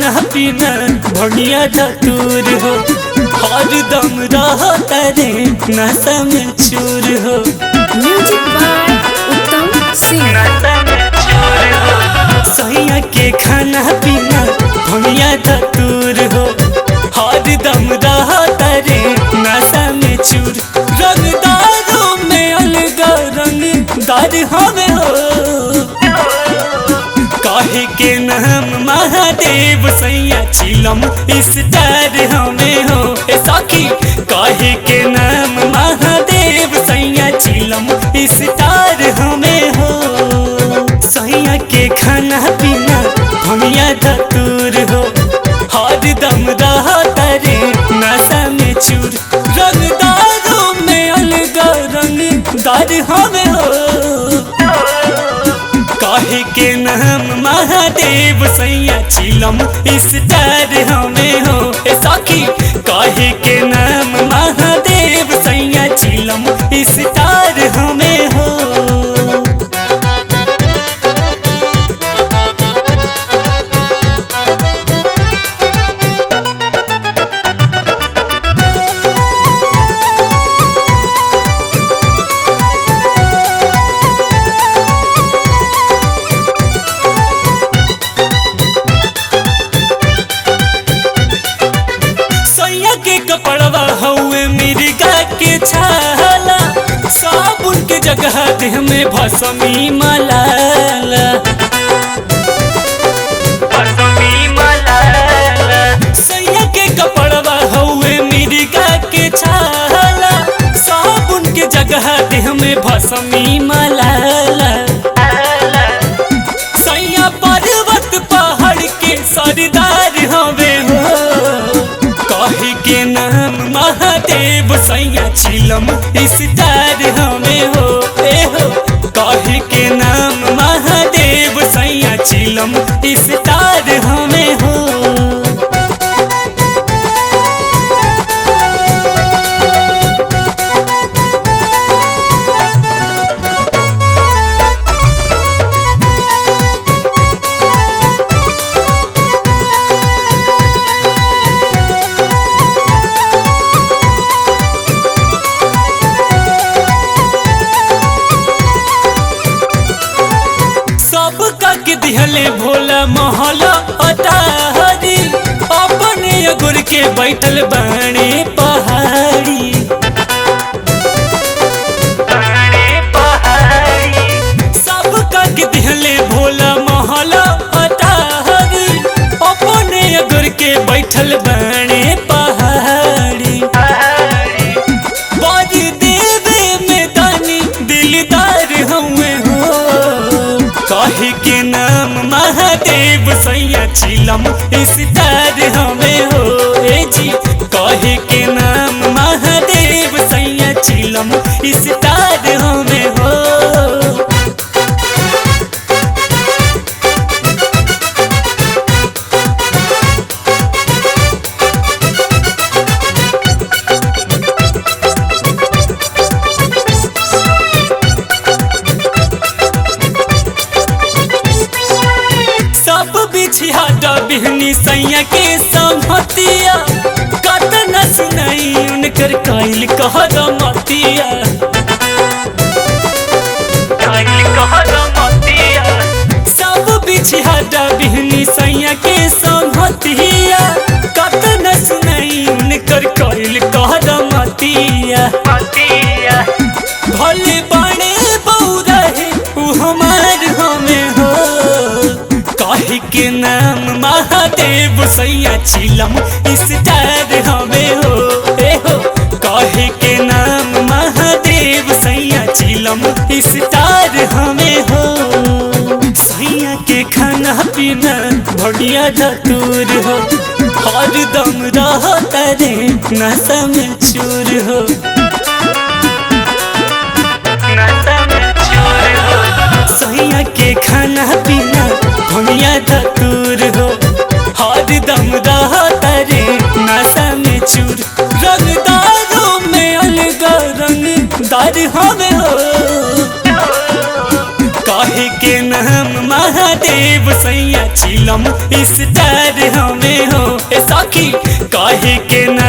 खाना पीना भंगिया धतूर हो, हरदम रहता रे नशा में चूर हो। म्यूजिक बाय उत्तम सिंह। सैया के खाना पीना भंगिया धतूर हो, हरदम रहता रे नशा में चूर। रंगदारों में अलग रंगदार हमें हो, काहे के नाम महादेव सैया चिलम स्टार हमें हो। ए सखी काहे के नाम महादेव सैया चिलम स्टार हमें हो। सैया के खाना पीना भंगिया धतूर हो, हरदम रहता रे नशा में चूर। रंगदारों में अलग रंगदार हमें हो, काहे के नाम महादेव सैया चिलम स्टार हमें हो। ए सखी काहे के नाम महादेव सैया चिलम स्टार हमें हो। कपड़वा हउए मिर्गा के छाला, साबुन के जगह देह में भसमी मलाला। सैया के कपड़वा हउए मिर्गा के छाला, साबुन के जगह देह में भसमी मलाला। सैया पर्वत पहाड़ के सरदार हवे हो, काहे के नाम महादेव सैया चिलम स्टार हमें हो। ए हो काहे के नाम महादेव सैया चिलम स्टार हमें हो। के दिहले भोला महला अटारी, अपने अगुर के बैठल बाणे पहाड़ी। सब का के दिहले भोला महला अटारी, अपने अगुर के बैठल बाणे पहाड़ी। बाजी देवे में दानी दिलदार हुए हो, काहे के नाम महादेव सैया चिलम स्टार हमें हो। ए जी काहे के नाम महादेव सैया चिलम स्टार हमें हो। छिहाटा बिहनी सैया के संहतिया, कत न सुनाई उनकर काइल कहर मतिया। सब बिछिहाटा बिहनी सैया के संहतिया, कत न सुनाई उनकर काइल कहर मतिया। भले बड़े बौरा है उ हमार हमें हो, काहे के नाम महादेव सैया चिलम स्टार हमें हो। ए हो काहे के नाम महादेव सैया चिलम स्टार हमें हो। सैया के खाना पीना भंगिया धतूर हो, हरदम रहता रे नशा में चूर हो। सैया के खाना पीना भंगिया धतूर हो, हरदम रहता रे नशा में चूर। रंगदारों में अलग रंगदार हमें हो, काहे के नाम महादेव सैया चिलम स्टार हमें हो ए सखी काहे के नाम